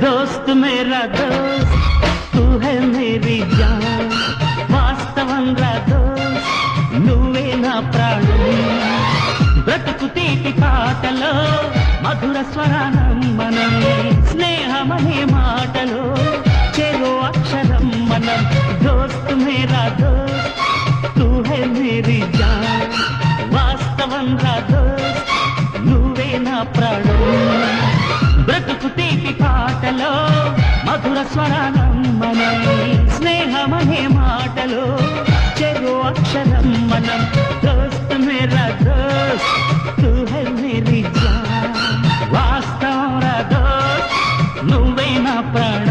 दोस्त मेरा दोस्त तू है मेरी जान వాస్తవం రా దోస్త్ నువ్వే నా ప్రాణం బ్రతుకు తీపి పాటలో మధుర స్వరానం మనం స్నేహమనే మాటలో చెరో అక్షరం మనం దోస్త్ మేరా దోస్త్ తూ హై మేరీ జాన్ వాస్తవం రా దోస్త్ నువ్వే నా ప్రాణం బ్రతుకు తీపి పాటలో మధుర స్వరానం మనం స్నేహమనే మాటలో చెరో అక్షరం మనం దోస్త్ మేరా దోస్త్ తూ హై మేరీ జాన్ వాస్తవం రా దోస్త్ నువ్వే నా ప్రాణం